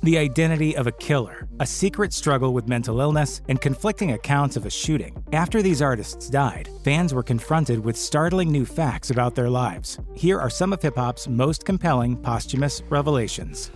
The identity of a killer, a secret struggle with mental illness, and conflicting accounts of a shooting. After these artists died, fans were confronted with startling new facts about their lives. Here are some of hip-hop's most compelling posthumous revelations.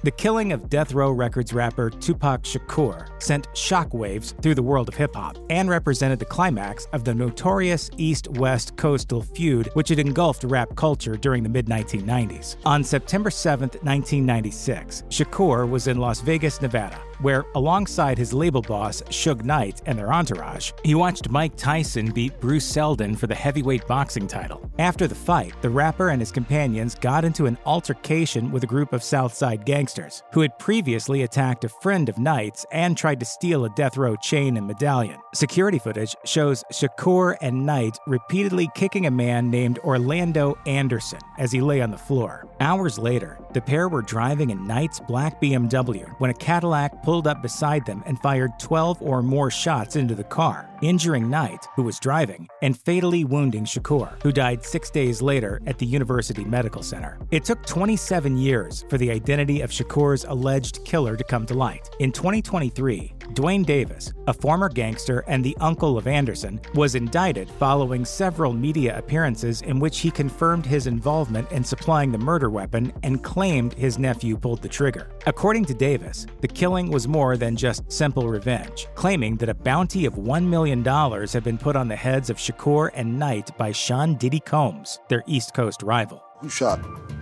The killing of Death Row Records rapper Tupac Shakur sent shockwaves through the world of hip-hop and represented the climax of the notorious East-West coastal feud which had engulfed rap culture during the mid-1990s. On September 7, 1996, Shakur was in Las Vegas, Nevada, where, alongside his label boss Suge Knight and their entourage, he watched Mike Tyson beat Bruce Seldon for the heavyweight boxing title. After the fight, the rapper and his companions got into an altercation with a group of Southside gangsters who had previously attacked a friend of Knight's and tried to steal a Death Row chain and medallion. Security footage shows Shakur and Knight repeatedly kicking a man named Orlando Anderson as he lay on the floor. Hours later, the pair were driving in Knight's black BMW when a Cadillac pulled up beside them and fired 12 or more shots into the car, injuring Knight, who was driving, and fatally wounding Shakur, who died 6 days later at the University Medical Center. It took 27 years for the identity of Shakur's alleged killer to come to light. In 2023, Dwayne Davis, a former gangster and the uncle of Anderson, was indicted following several media appearances in which he confirmed his involvement in supplying the murder weapon and claimed his nephew pulled the trigger. According to Davis, the killing was more than just simple revenge, claiming that a bounty of $1 million had been put on the heads of Shakur and Knight by Sean Diddy Combs, their East Coast rival. Who shot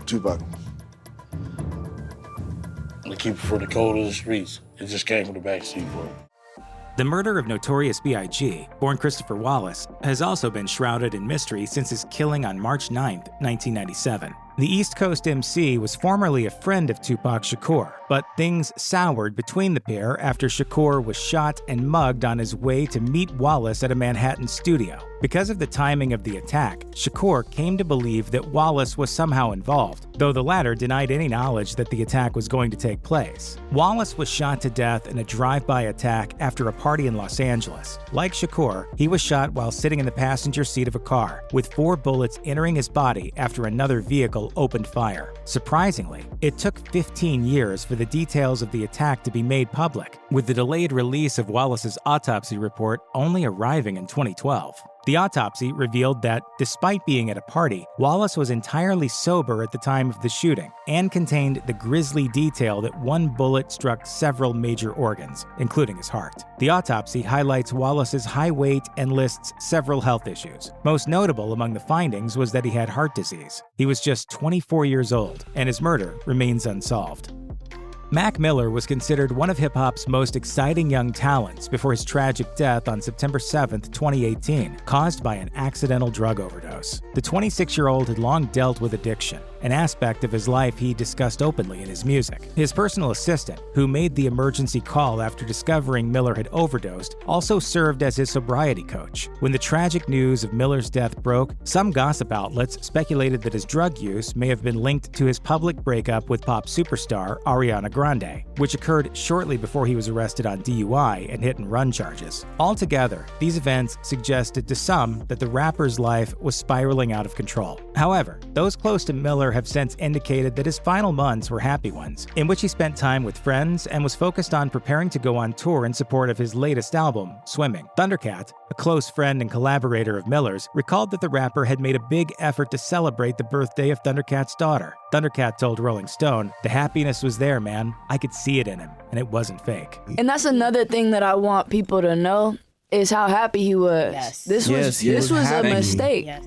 Tupac? To keep it for the code of the streets. It just came from the backseat for him. The murder of Notorious B.I.G., born Christopher Wallace, has also been shrouded in mystery since his killing on March 9, 1997. The East Coast MC was formerly a friend of Tupac Shakur, but things soured between the pair after Shakur was shot and mugged on his way to meet Wallace at a Manhattan studio. Because of the timing of the attack, Shakur came to believe that Wallace was somehow involved, though the latter denied any knowledge that the attack was going to take place. Wallace was shot to death in a drive-by attack after a party in Los Angeles. Like Shakur, he was shot while sitting in the passenger seat of a car, with 4 bullets entering his body after another vehicle opened fire. Surprisingly, it took 15 years for the details of the attack to be made public, with the delayed release of Wallace's autopsy report only arriving in 2012. The autopsy revealed that, despite being at a party, Wallace was entirely sober at the time of the shooting and contained the grisly detail that one bullet struck several major organs, including his heart. The autopsy highlights Wallace's high weight and lists several health issues. Most notable among the findings was that he had heart disease. He was just 24 years old, and his murder remains unsolved. Mac Miller was considered one of hip-hop's most exciting young talents before his tragic death on September 7, 2018, caused by an accidental drug overdose. The 26-year-old had long dealt with addiction, an aspect of his life he discussed openly in his music. His personal assistant, who made the emergency call after discovering Miller had overdosed, also served as his sobriety coach. When the tragic news of Miller's death broke, some gossip outlets speculated that his drug use may have been linked to his public breakup with pop superstar Ariana Grande, which occurred shortly before he was arrested on DUI and hit-and-run charges. Altogether, these events suggested to some that the rapper's life was spiraling out of control. However, those close to Miller have since indicated that his final months were happy ones, in which he spent time with friends and was focused on preparing to go on tour in support of his latest album, Swimming. Thundercat, a close friend and collaborator of Miller's, recalled that the rapper had made a big effort to celebrate the birthday of Thundercat's daughter. Thundercat told Rolling Stone, "The happiness was there, man. I could see it in him, and it wasn't fake." And that's another thing that I want people to know is how happy he was. Yes. This was a mistake. Yes.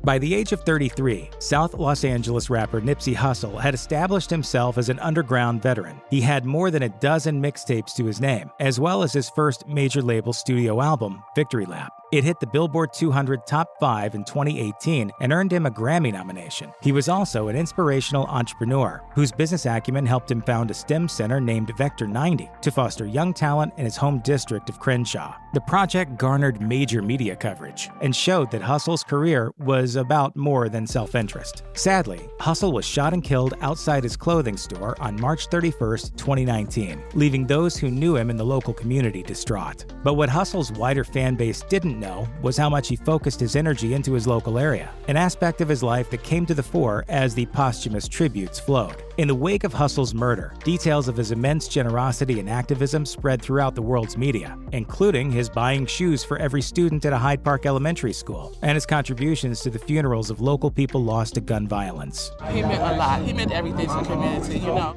By the age of 33, South Los Angeles rapper Nipsey Hussle had established himself as an underground veteran. He had more than a dozen mixtapes to his name, as well as his first major label studio album, Victory Lap. It hit the Billboard 200 Top 5 in 2018 and earned him a Grammy nomination. He was also an inspirational entrepreneur whose business acumen helped him found a STEM center named Vector 90 to foster young talent in his home district of Crenshaw. The project garnered major media coverage and showed that Hussle's career was about more than self-interest. Sadly, Hussle was shot and killed outside his clothing store on March 31, 2019, leaving those who knew him in the local community distraught. But what Hussle's wider fan base didn't know was how much he focused his energy into his local area, an aspect of his life that came to the fore as the posthumous tributes flowed. In the wake of Hussle's murder, details of his immense generosity and activism spread throughout the world's media, including his buying shoes for every student at a Hyde Park elementary school, and his contributions to the funerals of local people lost to gun violence. He meant a lot. He meant everything to the community, you know.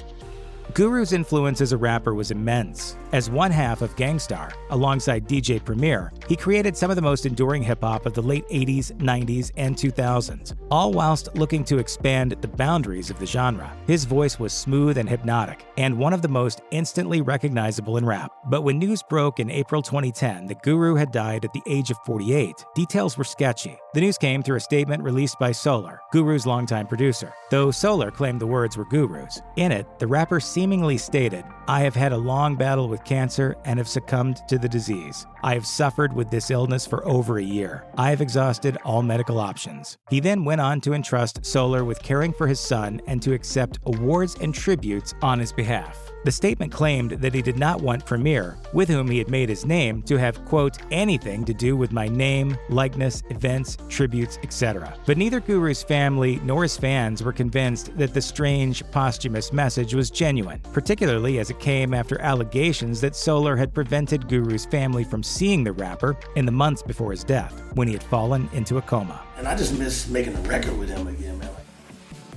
Guru's influence as a rapper was immense. As one half of Gang Starr, alongside DJ Premier, he created some of the most enduring hip-hop of the late 80s, 90s, and 2000s, all whilst looking to expand the boundaries of the genre. His voice was smooth and hypnotic, and one of the most instantly recognizable in rap. But when news broke in April 2010 that Guru had died at the age of 48, details were sketchy. The news came through a statement released by Solar, Guru's longtime producer, though Solar claimed the words were Guru's. In it, the rapper seemingly stated, "I have had a long battle with cancer and have succumbed to the disease. I have suffered with this illness for over a year. I have exhausted all medical options." He then went on to entrust Solar with caring for his son and to accept awards and tributes on his behalf. The statement claimed that he did not want Premier, with whom he had made his name, to have, quote, anything to do with my name, likeness, events, tributes, etc. But neither Guru's family nor his fans were convinced that the strange, posthumous message was genuine, particularly as it came after allegations that Solar had prevented Guru's family from seeing the rapper in the months before his death, when he had fallen into a coma. And I just miss making a record with him again, man.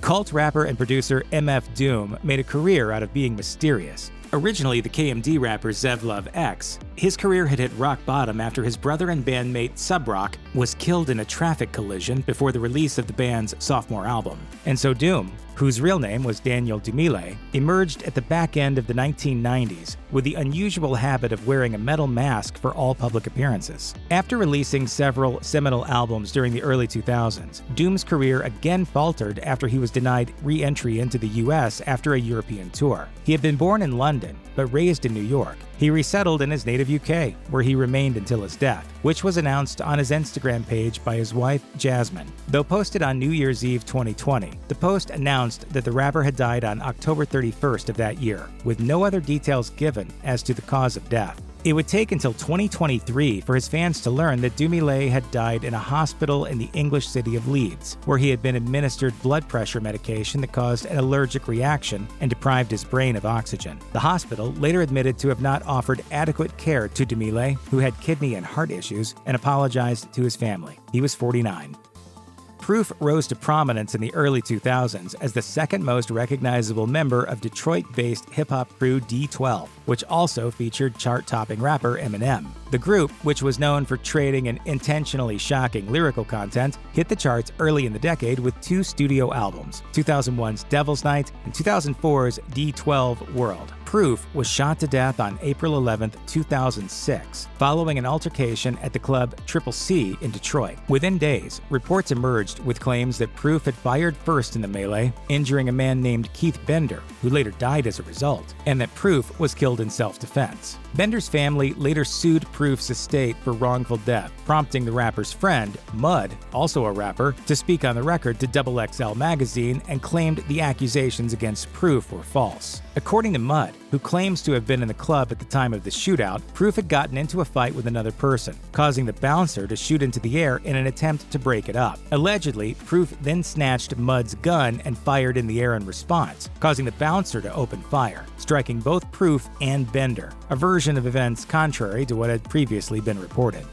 Cult rapper and producer MF Doom made a career out of being mysterious. Originally the KMD rapper Zev Love X, his career had hit rock bottom after his brother and bandmate Subrock was killed in a traffic collision before the release of the band's sophomore album. And so Doom, whose real name was Daniel Dumile, emerged at the back end of the 1990s with the unusual habit of wearing a metal mask for all public appearances. After releasing several seminal albums during the early 2000s, Doom's career again faltered after he was denied re-entry into the US after a European tour. He had been born in London, but raised in New York. He resettled in his native UK, where he remained until his death, which was announced on his Instagram page by his wife, Jasmine. Though posted on New Year's Eve 2020, the post announced that the rapper had died on October 31st of that year, with no other details given as to the cause of death. It would take until 2023 for his fans to learn that Dumile had died in a hospital in the English city of Leeds, where he had been administered blood pressure medication that caused an allergic reaction and deprived his brain of oxygen. The hospital later admitted to have not offered adequate care to Dumile, who had kidney and heart issues, and apologized to his family. He was 49. Proof rose to prominence in the early 2000s as the second most recognizable member of Detroit-based hip-hop crew D12, which also featured chart-topping rapper Eminem. The group, which was known for trading in intentionally shocking lyrical content, hit the charts early in the decade with two studio albums, 2001's Devil's Night and 2004's D12 World. Proof was shot to death on April 11, 2006, following an altercation at the club Triple C in Detroit. Within days, reports emerged with claims that Proof had fired first in the melee, injuring a man named Keith Bender, who later died as a result, and that Proof was killed in self-defense. Bender's family later sued Proof's estate for wrongful death, prompting the rapper's friend, Mud, also a rapper, to speak on the record to XXL magazine and claimed the accusations against Proof were false. According to Mud, who claims to have been in the club at the time of the shootout, Proof had gotten into a fight with another person, causing the bouncer to shoot into the air in an attempt to break it up. Allegedly, Proof then snatched Mud's gun and fired in the air in response, causing the bouncer to open fire, striking both Proof and Bender, a version of events contrary to what had previously been reported.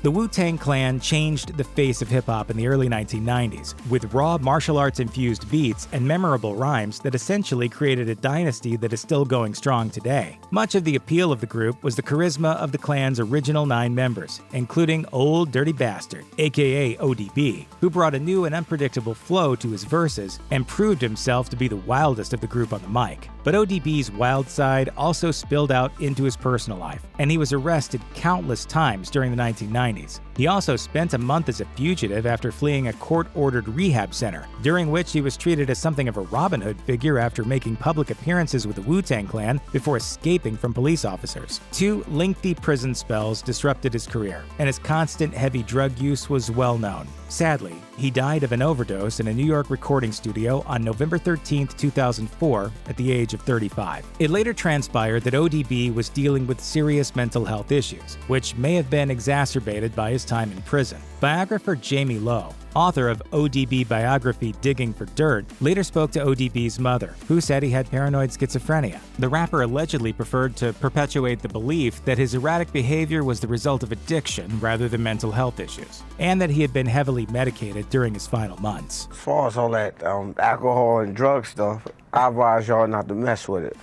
The Wu-Tang Clan changed the face of hip-hop in the early 1990s, with raw martial arts-infused beats and memorable rhymes that essentially created a dynasty that is still going strong today. Much of the appeal of the group was the charisma of the clan's original 9 members, including Old Dirty Bastard, aka ODB, who brought a new and unpredictable flow to his verses and proved himself to be the wildest of the group on the mic. But ODB's wild side also spilled out into his personal life, and he was arrested countless times during the 1990s. He also spent a month as a fugitive after fleeing a court-ordered rehab center, during which he was treated as something of a Robin Hood figure after making public appearances with the Wu-Tang Clan before escaping from police officers. 2 lengthy prison spells disrupted his career, and his constant heavy drug use was well known. Sadly, he died of an overdose in a New York recording studio on November 13, 2004, at the age of 35. It later transpired that ODB was dealing with serious mental health issues, which may have been exacerbated by his time in prison. Biographer Jamie Lowe, author of ODB biography Digging for Dirt, later spoke to ODB's mother, who said he had paranoid schizophrenia. The rapper allegedly preferred to perpetuate the belief that his erratic behavior was the result of addiction rather than mental health issues, and that he had been heavily medicated during his final months. As far as all that alcohol and drug stuff, I advise y'all not to mess with it.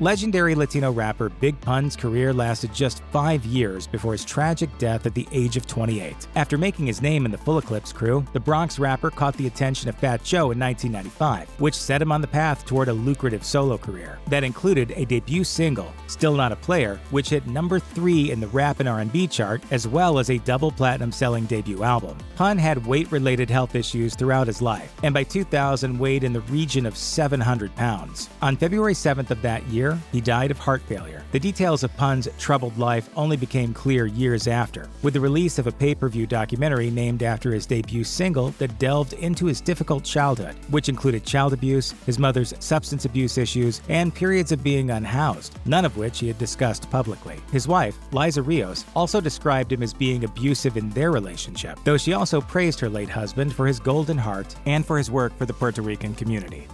Legendary Latino rapper Big Pun's career lasted just 5 years before his tragic death at the age of 28. After making his name in the Full Eclipse crew, the Bronx rapper caught the attention of Fat Joe in 1995, which set him on the path toward a lucrative solo career. That included a debut single, Still Not a Player, which hit number 3 in the rap and R&B chart, as well as a double platinum selling debut album. Pun had weight-related health issues throughout his life, and by 2000 weighed in the region of 700 pounds. On February 7th of that year, he died of heart failure. The details of Pun's troubled life only became clear years after, with the release of a pay-per-view documentary named after his debut single that delved into his difficult childhood, which included child abuse, his mother's substance abuse issues, and periods of being unhoused, none of which he had discussed publicly. His wife, Liza Rios, also described him as being abusive in their relationship, though she also praised her late husband for his golden heart and for his work for the Puerto Rican community.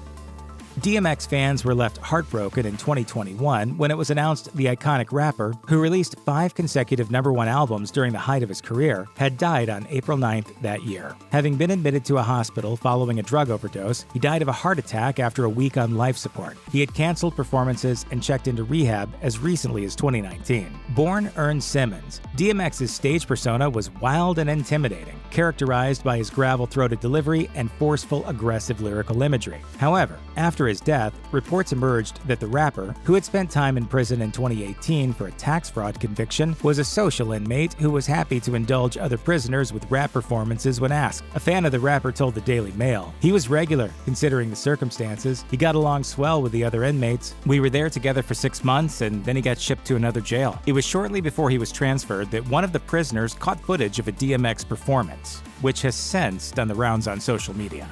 DMX fans were left heartbroken in 2021 when it was announced the iconic rapper, who released 5 consecutive #1 albums during the height of his career, had died on April 9th that year. Having been admitted to a hospital following a drug overdose, he died of a heart attack after a week on life support. He had canceled performances and checked into rehab as recently as 2019. Born Ern Simmons, DMX's stage persona was wild and intimidating, characterized by his gravel-throated delivery and forceful, aggressive lyrical imagery. However, after his death, reports emerged that the rapper, who had spent time in prison in 2018 for a tax fraud conviction, was a social inmate who was happy to indulge other prisoners with rap performances when asked. A fan of the rapper told the Daily Mail, "He was regular, considering the circumstances. He got along swell with the other inmates. We were there together for 6 months, and then he got shipped to another jail." It was shortly before he was transferred that one of the prisoners caught footage of a DMX performance, which has since done the rounds on social media.